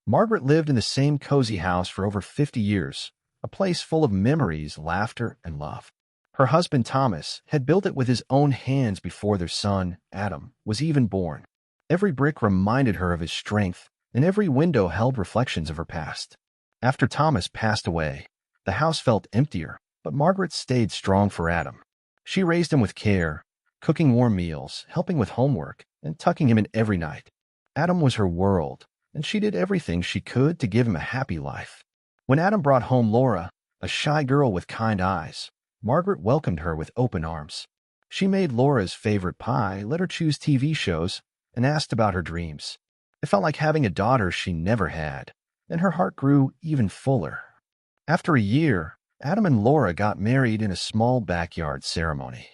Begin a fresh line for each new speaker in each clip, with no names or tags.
Margaret lived in the same cozy house for over 50 years, a place full of memories, laughter, and love. Her husband Thomas had built it with his own hands before their son, Adam, was even born. Every brick reminded her of his strength, and every window held reflections of her past. After Thomas passed away, the house felt emptier, but Margaret stayed strong for Adam. She raised him with care, cooking warm meals, helping with homework, and tucking him in every night. Adam was her world, and she did everything she could to give him a happy life. When Adam brought home Laura, a shy girl with kind eyes, Margaret welcomed her with open arms. She made Laura's favorite pie, let her choose TV shows, and asked about her dreams. It felt like having a daughter she never had, and her heart grew even fuller. After a year, Adam and Laura got married in a small backyard ceremony.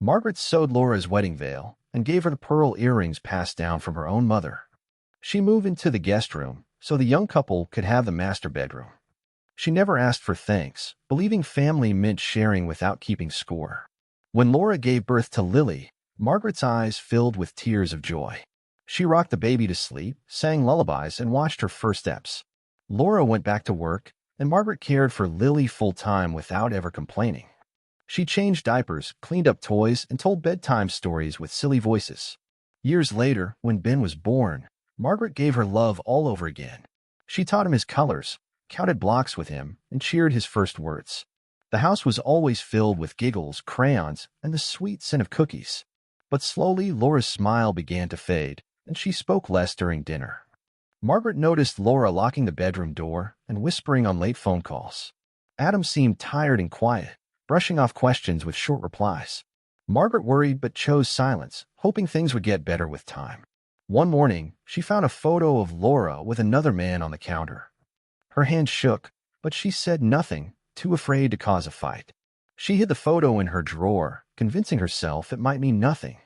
Margaret sewed Laura's wedding veil and gave her the pearl earrings passed down from her own mother. She moved into the guest room so the young couple could have the master bedroom. She never asked for thanks, believing family meant sharing without keeping score. When Laura gave birth to Lily, Margaret's eyes filled with tears of joy. She rocked the baby to sleep, sang lullabies, and watched her first steps. Laura went back to work, and Margaret cared for Lily full-time without ever complaining. She changed diapers, cleaned up toys, and told bedtime stories with silly voices. Years later, when Ben was born, Margaret gave her love all over again. She taught him his colors, counted blocks with him, and cheered his first words. The house was always filled with giggles, crayons, and the sweet scent of cookies. But slowly, Laura's smile began to fade, and she spoke less during dinner. Margaret noticed Laura locking the bedroom door and whispering on late phone calls. Adam seemed tired and quiet, brushing off questions with short replies. Margaret worried but chose silence, hoping things would get better with time. One morning, she found a photo of Laura with another man on the counter. Her hand shook, but she said nothing, too afraid to cause a fight. She hid the photo in her drawer, convincing herself it might mean nothing.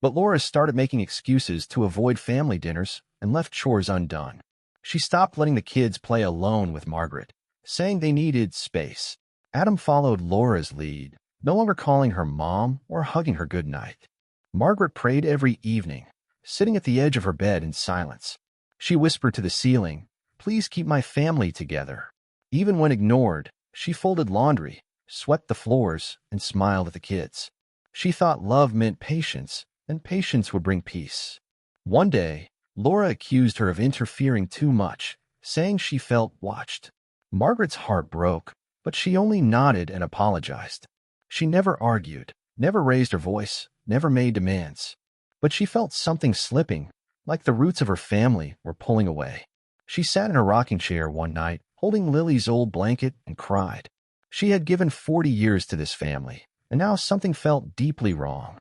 But Laura started making excuses to avoid family dinners and left chores undone. She stopped letting the kids play alone with Margaret, saying they needed space. Adam followed Laura's lead, no longer calling her mom or hugging her good night. Margaret prayed every evening, sitting at the edge of her bed in silence. She whispered to the ceiling, "Please keep my family together." Even when ignored, she folded laundry, swept the floors, and smiled at the kids. She thought love meant patience, and patience would bring peace. One day, Laura accused her of interfering too much, saying she felt watched. Margaret's heart broke, but she only nodded and apologized. She never argued, never raised her voice, never made demands. But she felt something slipping, like the roots of her family were pulling away. She sat in her rocking chair one night, holding Lily's old blanket, and cried. She had given 40 years to this family, and now something felt deeply wrong.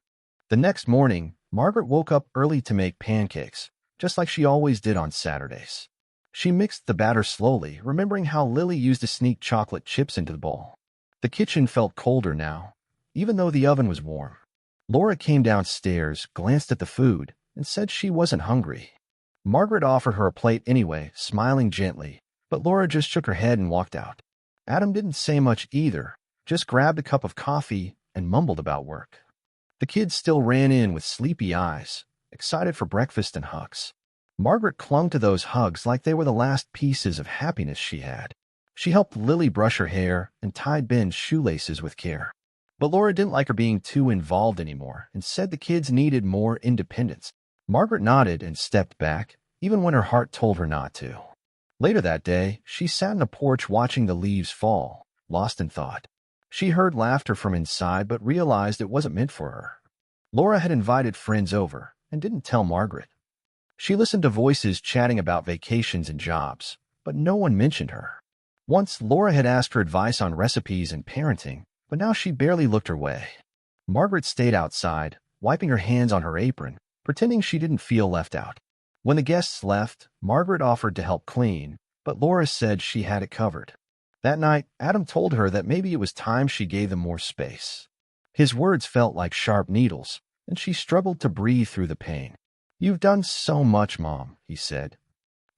The next morning, Margaret woke up early to make pancakes, just like she always did on Saturdays. She mixed the batter slowly, remembering how Lily used to sneak chocolate chips into the bowl. The kitchen felt colder now, even though the oven was warm. Laura came downstairs, glanced at the food, and said she wasn't hungry. Margaret offered her a plate anyway, smiling gently, but Laura just shook her head and walked out. Adam didn't say much either, just grabbed a cup of coffee and mumbled about work. The kids still ran in with sleepy eyes, excited for breakfast and hugs. Margaret clung to those hugs like they were the last pieces of happiness she had. She helped Lily brush her hair and tied Ben's shoelaces with care. But Laura didn't like her being too involved anymore and said the kids needed more independence. Margaret nodded and stepped back, even when her heart told her not to. Later that day, she sat on the porch watching the leaves fall, lost in thought. She heard laughter from inside but realized it wasn't meant for her. Laura had invited friends over and didn't tell Margaret. She listened to voices chatting about vacations and jobs, but no one mentioned her. Once, Laura had asked for advice on recipes and parenting, but now she barely looked her way. Margaret stayed outside, wiping her hands on her apron, pretending she didn't feel left out. When the guests left, Margaret offered to help clean, but Laura said she had it covered. That night, Adam told her that maybe it was time she gave them more space. His words felt like sharp needles, and she struggled to breathe through the pain. "You've done so much, Mom," he said.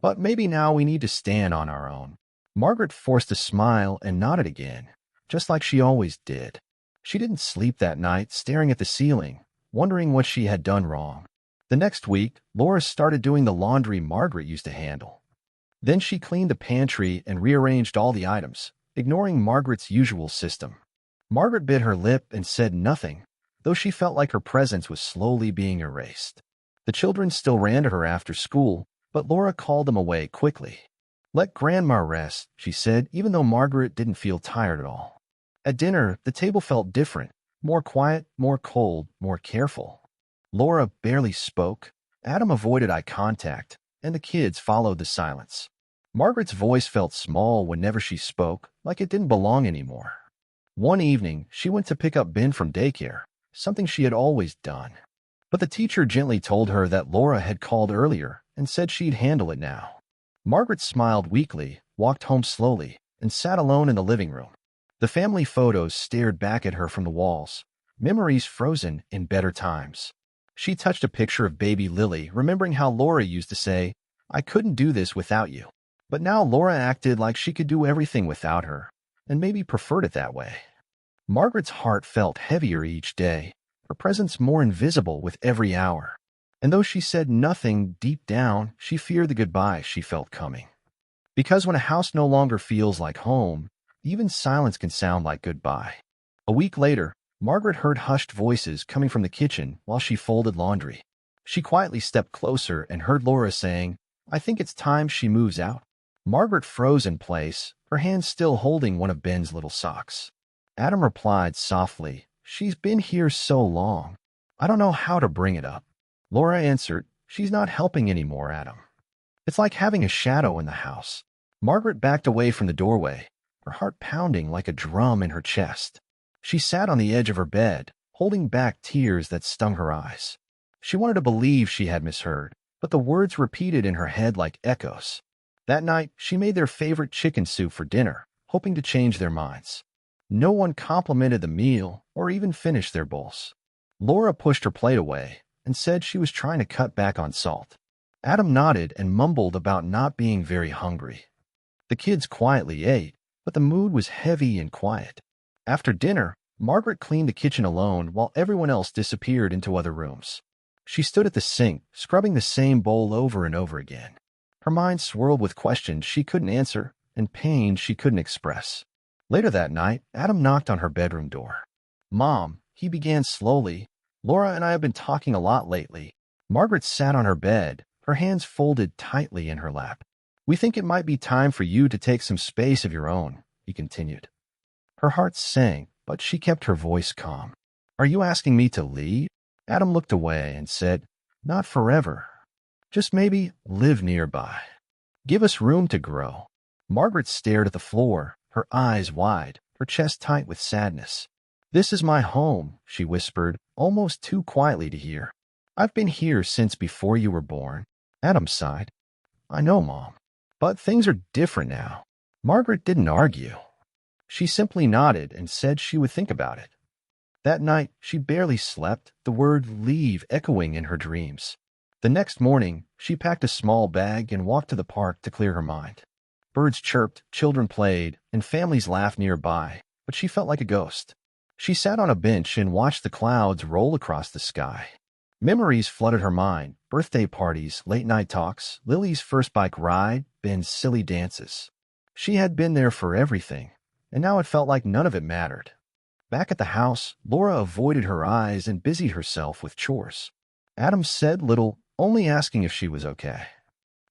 "But maybe now we need to stand on our own." Margaret forced a smile and nodded again, just like she always did. She didn't sleep that night, staring at the ceiling, wondering what she had done wrong. The next week, Laura started doing the laundry Margaret used to handle. Then she cleaned the pantry and rearranged all the items, ignoring Margaret's usual system. Margaret bit her lip and said nothing, though she felt like her presence was slowly being erased. The children still ran to her after school, but Laura called them away quickly. "Let Grandma rest," she said, even though Margaret didn't feel tired at all. At dinner, the table felt different, more quiet, more cold, more careful. Laura barely spoke, Adam avoided eye contact, and the kids followed the silence. Margaret's voice felt small whenever she spoke, like it didn't belong anymore. One evening, she went to pick up Ben from daycare, something she had always done. But the teacher gently told her that Laura had called earlier and said she'd handle it now. Margaret smiled weakly, walked home slowly, and sat alone in the living room. The family photos stared back at her from the walls, memories frozen in better times. She touched a picture of baby Lily, remembering how Laura used to say, "I couldn't do this without you." But now Laura acted like she could do everything without her, and maybe preferred it that way. Margaret's heart felt heavier each day, her presence more invisible with every hour. And though she said nothing, deep down, she feared the goodbye she felt coming. Because when a house no longer feels like home, even silence can sound like goodbye. A week later, Margaret heard hushed voices coming from the kitchen while she folded laundry. She quietly stepped closer and heard Laura saying, "I think it's time she moves out." Margaret froze in place, her hand still holding one of Ben's little socks. Adam replied softly, "She's been here so long. I don't know how to bring it up." Laura answered, "She's not helping anymore, Adam. It's like having a shadow in the house." Margaret backed away from the doorway, her heart pounding like a drum in her chest. She sat on the edge of her bed, holding back tears that stung her eyes. She wanted to believe she had misheard, but the words repeated in her head like echoes. That night, she made their favorite chicken soup for dinner, hoping to change their minds. No one complimented the meal or even finished their bowls. Laura pushed her plate away and said she was trying to cut back on salt. Adam nodded and mumbled about not being very hungry. The kids quietly ate, but the mood was heavy and quiet. After dinner, Margaret cleaned the kitchen alone while everyone else disappeared into other rooms. She stood at the sink, scrubbing the same bowl over and over again. Her mind swirled with questions she couldn't answer and pain she couldn't express. Later that night, Adam knocked on her bedroom door. "Mom," he began slowly, "Laura and I have been talking a lot lately." Margaret sat on her bed, her hands folded tightly in her lap. "We think it might be time for you to take some space of your own," he continued. Her heart sank, but she kept her voice calm. "Are you asking me to leave?" Adam looked away and said, "Not forever. Just maybe live nearby. Give us room to grow." Margaret stared at the floor, her eyes wide, her chest tight with sadness. "This is my home," she whispered, almost too quietly to hear. "I've been here since before you were born." Adam sighed. "I know, Mom. But things are different now." Margaret didn't argue. She simply nodded and said she would think about it. That night, she barely slept, the word leave echoing in her dreams. The next morning, she packed a small bag and walked to the park to clear her mind. Birds chirped, children played, and families laughed nearby, but she felt like a ghost. She sat on a bench and watched the clouds roll across the sky. Memories flooded her mind, birthday parties, late-night talks, Lily's first bike ride, Ben's silly dances. She had been there for everything, and now it felt like none of it mattered. Back at the house, Laura avoided her eyes and busied herself with chores. Adam said little, only asking if she was okay.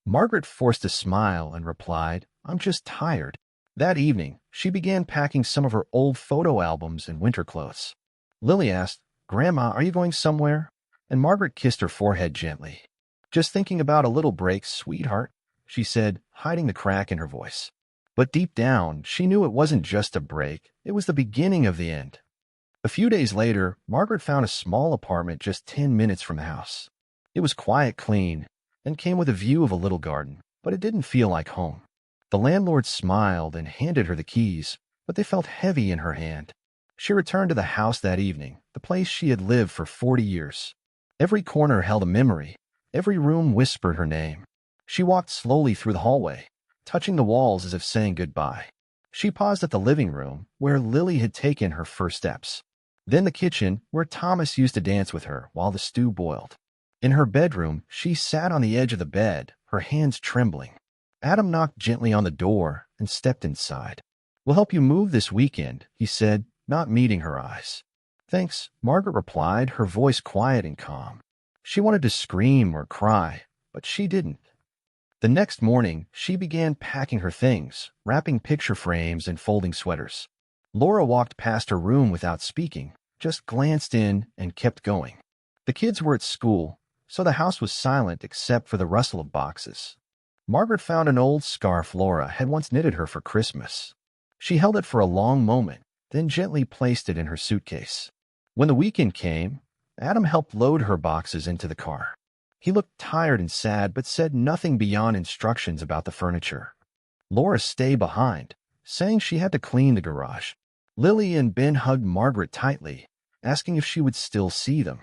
Margaret forced a smile and replied, "I'm just tired." That evening, she began packing some of her old photo albums and winter clothes. Lily asked, "Grandma, are you going somewhere?" And Margaret kissed her forehead gently. "Just thinking about a little break, sweetheart," she said, hiding the crack in her voice. But deep down, she knew it wasn't just a break, it was the beginning of the end. A few days later, Margaret found a small apartment just 10 minutes from the house. It was quiet, clean, and came with a view of a little garden, but it didn't feel like home. The landlord smiled and handed her the keys, but they felt heavy in her hand. She returned to the house that evening, the place she had lived for 40 years. Every corner held a memory, every room whispered her name. She walked slowly through the hallway, touching the walls as if saying goodbye. She paused at the living room, where Lily had taken her first steps. Then the kitchen, where Thomas used to dance with her while the stew boiled. In her bedroom, she sat on the edge of the bed, her hands trembling. Adam knocked gently on the door and stepped inside. "We'll help you move this weekend," he said, not meeting her eyes. "Thanks," Margaret replied, her voice quiet and calm. She wanted to scream or cry, but she didn't. The next morning, she began packing her things, wrapping picture frames and folding sweaters. Laura walked past her room without speaking, just glanced in and kept going. The kids were at school, so the house was silent except for the rustle of boxes. Margaret found an old scarf Laura had once knitted her for Christmas. She held it for a long moment, then gently placed it in her suitcase. When the weekend came, Adam helped load her boxes into the car. He looked tired and sad, but said nothing beyond instructions about the furniture. Laura stayed behind, saying she had to clean the garage. Lily and Ben hugged Margaret tightly, asking if she would still see them.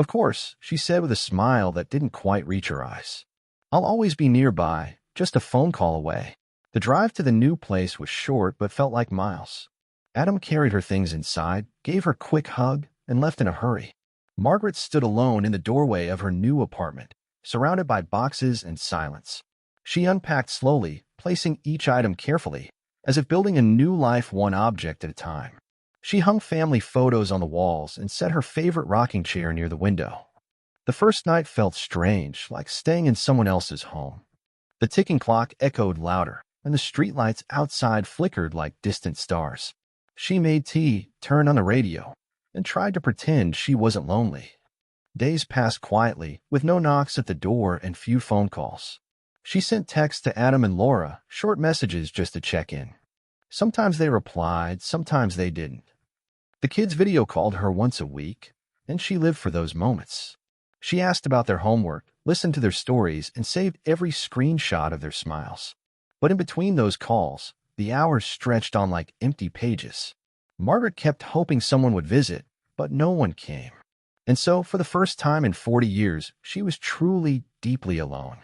"Of course," she said with a smile that didn't quite reach her eyes. "I'll always be nearby, just a phone call away." The drive to the new place was short but felt like miles. Adam carried her things inside, gave her a quick hug, and left in a hurry. Margaret stood alone in the doorway of her new apartment, surrounded by boxes and silence. She unpacked slowly, placing each item carefully, as if building a new life one object at a time. She hung family photos on the walls and set her favorite rocking chair near the window. The first night felt strange, like staying in someone else's home. The ticking clock echoed louder, and the streetlights outside flickered like distant stars. She made tea, turned on the radio, and tried to pretend she wasn't lonely. Days passed quietly, with no knocks at the door and few phone calls. She sent texts to Adam and Laura, short messages just to check in. Sometimes they replied, sometimes they didn't. The kids video called her once a week, and she lived for those moments. She asked about their homework, listened to their stories, and saved every screenshot of their smiles. But in between those calls, the hours stretched on like empty pages. Margaret kept hoping someone would visit, but no one came. And so, for the first time in 40 years, she was truly, deeply alone.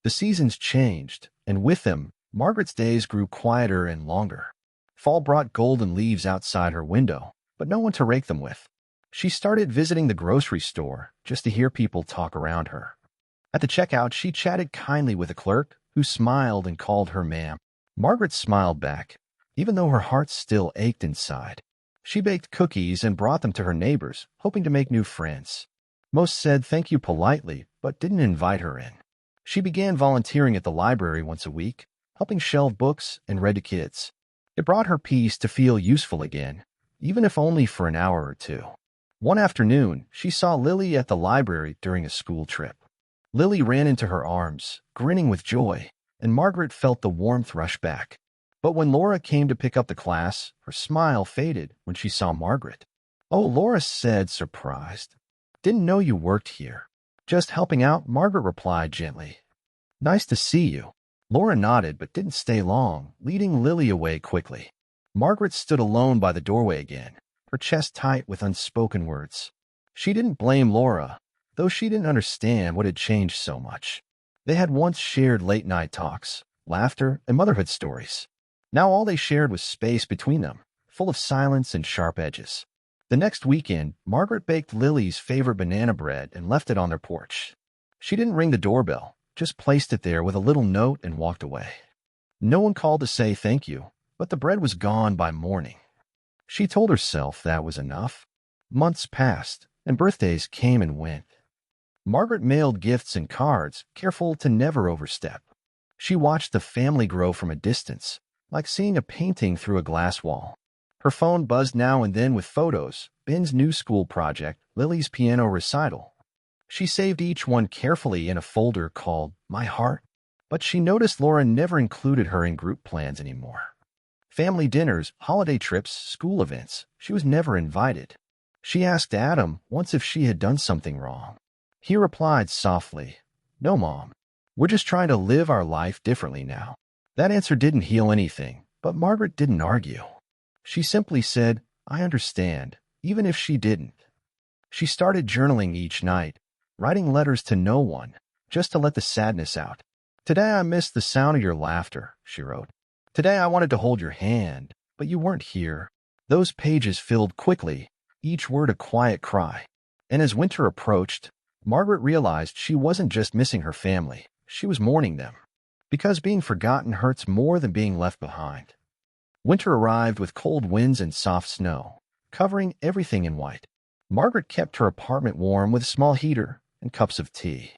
The seasons changed, and with them, Margaret's days grew quieter and longer. Fall brought golden leaves outside her window, but no one to rake them with. She started visiting the grocery store just to hear people talk around her. At the checkout, she chatted kindly with a clerk who smiled and called her ma'am. Margaret smiled back, even though her heart still ached inside. She baked cookies and brought them to her neighbors, hoping to make new friends. Most said thank you politely, but didn't invite her in. She began volunteering at the library once a week, helping shelve books and read to kids. It brought her peace to feel useful again, even if only for an hour or two. One afternoon, she saw Lily at the library during a school trip. Lily ran into her arms, grinning with joy, and Margaret felt the warmth rush back. But when Laura came to pick up the class, her smile faded when she saw Margaret. "Oh," Laura said, surprised. "Didn't know you worked here." "Just helping out," Margaret replied gently. "Nice to see you." Laura nodded but didn't stay long, leading Lily away quickly. Margaret stood alone by the doorway again, her chest tight with unspoken words. She didn't blame Laura, though she didn't understand what had changed so much. They had once shared late-night talks, laughter, and motherhood stories. Now all they shared was space between them, full of silence and sharp edges. The next weekend, Margaret baked Lily's favorite banana bread and left it on their porch. She didn't ring the doorbell, just placed it there with a little note and walked away. No one called to say thank you, but the bread was gone by morning. She told herself that was enough. Months passed, and birthdays came and went. Margaret mailed gifts and cards, careful to never overstep. She watched the family grow from a distance, like seeing a painting through a glass wall. Her phone buzzed now and then with photos, Ben's new school project, Lily's piano recital. She saved each one carefully in a folder called My Heart, but she noticed Laura never included her in group plans anymore. Family dinners, holiday trips, school events, she was never invited. She asked Adam once if she had done something wrong. He replied softly, "No, Mom. We're just trying to live our life differently now." That answer didn't heal anything, but Margaret didn't argue. She simply said, "I understand," even if she didn't. She started journaling each night, writing letters to no one, just to let the sadness out. "Today I missed the sound of your laughter," she wrote. "Today I wanted to hold your hand, but you weren't here." Those pages filled quickly, each word a quiet cry. And as winter approached, Margaret realized she wasn't just missing her family, she was mourning them. Because being forgotten hurts more than being left behind. Winter arrived with cold winds and soft snow, covering everything in white. Margaret kept her apartment warm with a small heater and cups of tea.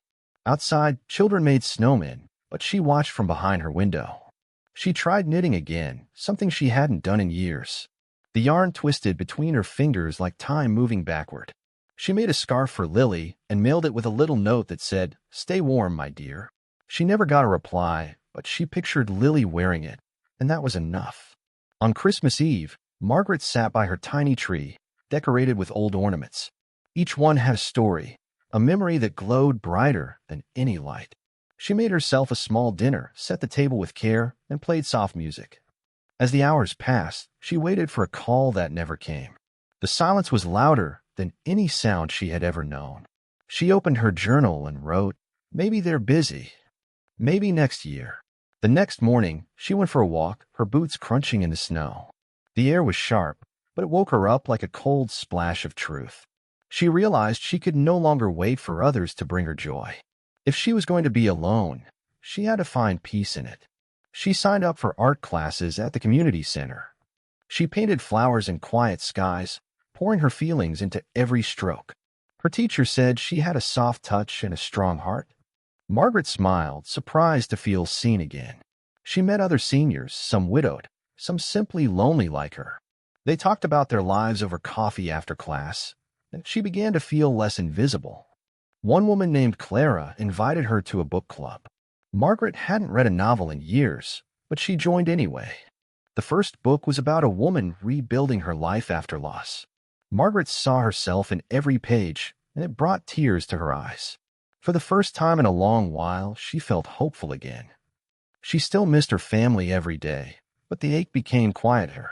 Outside, children made snowmen, but she watched from behind her window. She tried knitting again, something she hadn't done in years. The yarn twisted between her fingers like time moving backward. She made a scarf for Lily and mailed it with a little note that said, "Stay warm, my dear." She never got a reply, but she pictured Lily wearing it, and that was enough. On Christmas Eve, Margaret sat by her tiny tree, decorated with old ornaments. Each one had a story, a memory that glowed brighter than any light. She made herself a small dinner, set the table with care, and played soft music. As the hours passed, she waited for a call that never came. The silence was louder than any sound she had ever known. She opened her journal and wrote, "Maybe they're busy. Maybe next year." The next morning, she went for a walk, her boots crunching in the snow. The air was sharp, but it woke her up like a cold splash of truth. She realized she could no longer wait for others to bring her joy. If she was going to be alone, she had to find peace in it. She signed up for art classes at the community center. She painted flowers in quiet skies, pouring her feelings into every stroke. Her teacher said she had a soft touch and a strong heart. Margaret smiled, surprised to feel seen again. She met other seniors, some widowed, some simply lonely like her. They talked about their lives over coffee after class, and she began to feel less invisible. One woman named Clara invited her to a book club. Margaret hadn't read a novel in years, but she joined anyway. The first book was about a woman rebuilding her life after loss. Margaret saw herself in every page, and it brought tears to her eyes. For the first time in a long while, she felt hopeful again. She still missed her family every day, but the ache became quieter.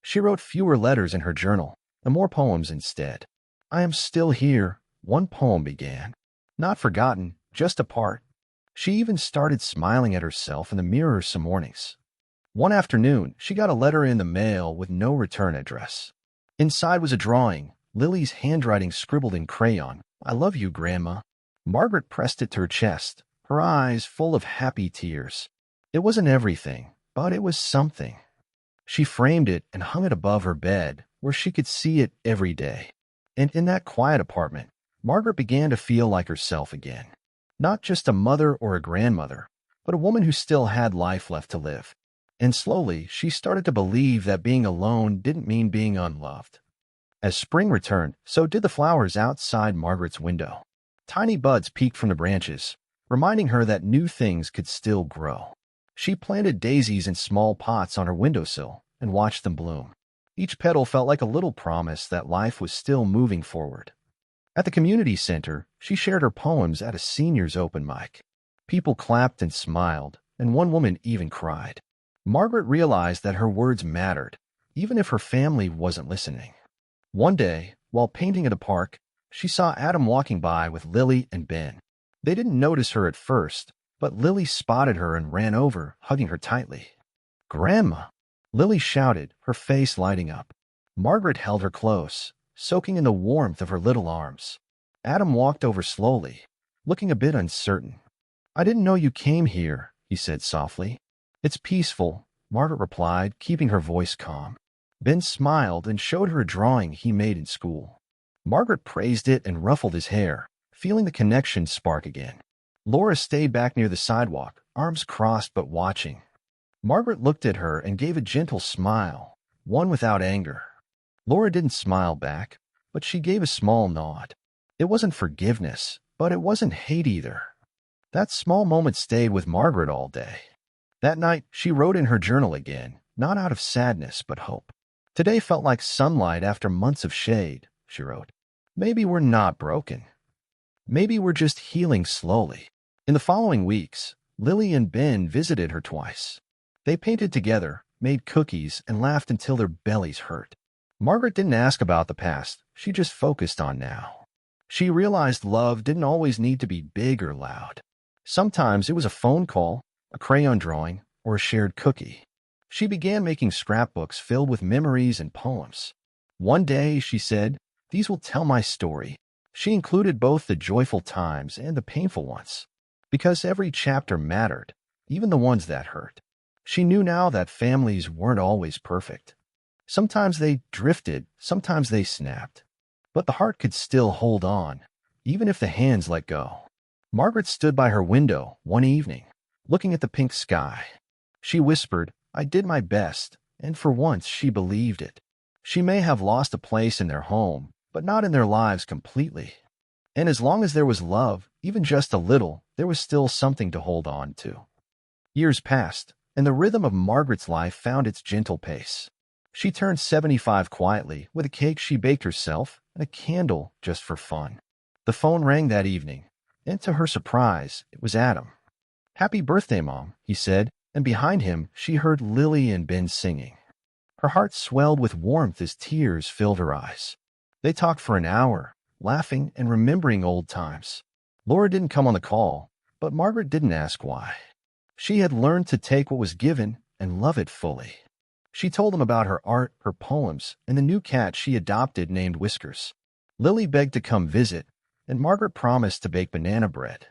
She wrote fewer letters in her journal, and more poems instead. "I am still here," one poem began. Not forgotten, just apart. She even started smiling at herself in the mirror some mornings. One afternoon, she got a letter in the mail with no return address. Inside was a drawing, Lily's handwriting scribbled in crayon. "I love you, Grandma." Margaret pressed it to her chest, her eyes full of happy tears. It wasn't everything, but it was something. She framed it and hung it above her bed, where she could see it every day. And in that quiet apartment, Margaret began to feel like herself again. Not just a mother or a grandmother, but a woman who still had life left to live. And slowly, she started to believe that being alone didn't mean being unloved. As spring returned, so did the flowers outside Margaret's window. Tiny buds peeked from the branches, reminding her that new things could still grow. She planted daisies in small pots on her windowsill and watched them bloom. Each petal felt like a little promise that life was still moving forward. At the community center, she shared her poems at a seniors' open mic. People clapped and smiled, and one woman even cried. Margaret realized that her words mattered, even if her family wasn't listening. One day, while painting at a park, she saw Adam walking by with Lily and Ben. They didn't notice her at first, but Lily spotted her and ran over, hugging her tightly. "Grandma!" Lily shouted, her face lighting up. Margaret held her close, soaking in the warmth of her little arms. Adam walked over slowly, looking a bit uncertain. "I didn't know you came here," he said softly. "It's peaceful," Margaret replied, keeping her voice calm. Ben smiled and showed her a drawing he made in school. Margaret praised it and ruffled his hair, feeling the connection spark again. Laura stayed back near the sidewalk, arms crossed but watching. Margaret looked at her and gave a gentle smile, one without anger. Laura didn't smile back, but she gave a small nod. It wasn't forgiveness, but it wasn't hate either. That small moment stayed with Margaret all day. That night, she wrote in her journal again, not out of sadness but hope. "Today felt like sunlight after months of shade," she wrote. "Maybe we're not broken. Maybe we're just healing slowly." In the following weeks, Lily and Ben visited her twice. They painted together, made cookies, and laughed until their bellies hurt. Margaret didn't ask about the past, she just focused on now. She realized love didn't always need to be big or loud. Sometimes it was a phone call, a crayon drawing, or a shared cookie. She began making scrapbooks filled with memories and poems. One day, she said, "These will tell my story." She included both the joyful times and the painful ones. Because every chapter mattered, even the ones that hurt. She knew now that families weren't always perfect. Sometimes they drifted, sometimes they snapped. But the heart could still hold on, even if the hands let go. Margaret stood by her window one evening, looking at the pink sky. She whispered, "I did my best," and for once she believed it. She may have lost a place in their home, but not in their lives completely. And as long as there was love, even just a little, there was still something to hold on to. Years passed, and the rhythm of Margaret's life found its gentle pace. She turned 75 quietly, with a cake she baked herself and a candle just for fun. The phone rang that evening, and to her surprise, it was Adam. "Happy birthday, Mom," he said, and behind him she heard Lily and Ben singing. Her heart swelled with warmth as tears filled her eyes. They talked for an hour, laughing and remembering old times. Laura didn't come on the call, but Margaret didn't ask why. She had learned to take what was given and love it fully. She told him about her art, her poems, and the new cat she adopted named Whiskers. Lily begged to come visit, and Margaret promised to bake banana bread.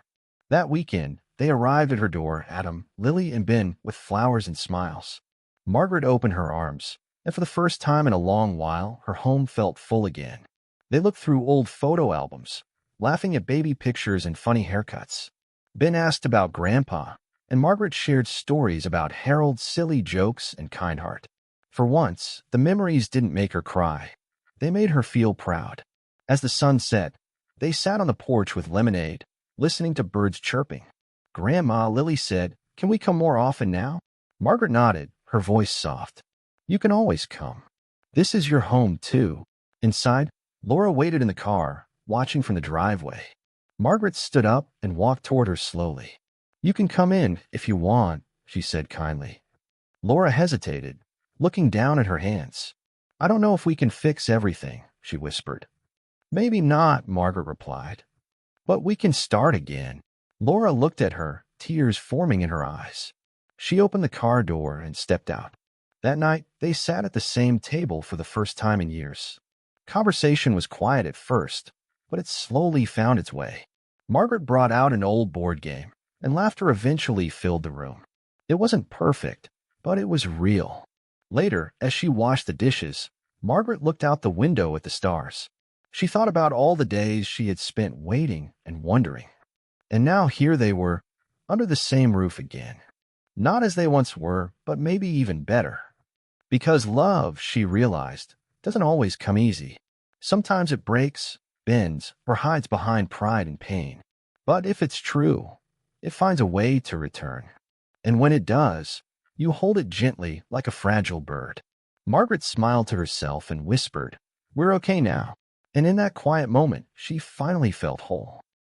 That weekend, they arrived at her door, Adam, Lily, and Ben, with flowers and smiles. Margaret opened her arms, and for the first time in a long while, her home felt full again. They looked through old photo albums, laughing at baby pictures and funny haircuts. Ben asked about Grandpa, and Margaret shared stories about Harold's silly jokes and kind heart. For once, the memories didn't make her cry. They made her feel proud. As the sun set, they sat on the porch with lemonade, listening to birds chirping. "Grandma," Lily said, "can we come more often now?" Margaret nodded, her voice soft. "You can always come. This is your home, too." Inside, Laura waited in the car, watching from the driveway. Margaret stood up and walked toward her slowly. "You can come in if you want," she said kindly. Laura hesitated, looking down at her hands. "I don't know if we can fix everything," she whispered. "Maybe not," Margaret replied. "But we can start again." Laura looked at her, tears forming in her eyes. She opened the car door and stepped out. That night, they sat at the same table for the first time in years. Conversation was quiet at first, but it slowly found its way. Margaret brought out an old board game, and laughter eventually filled the room. It wasn't perfect, but it was real. Later, as she washed the dishes, Margaret looked out the window at the stars. She thought about all the days she had spent waiting and wondering. And now here they were, under the same roof again. Not as they once were, but maybe even better. Because love, she realized, doesn't always come easy. Sometimes it breaks, bends, or hides behind pride and pain. But if it's true, it finds a way to return. And when it does, you hold it gently like a fragile bird. Margaret smiled to herself and whispered, "We're okay now." And in that quiet moment, she finally felt whole.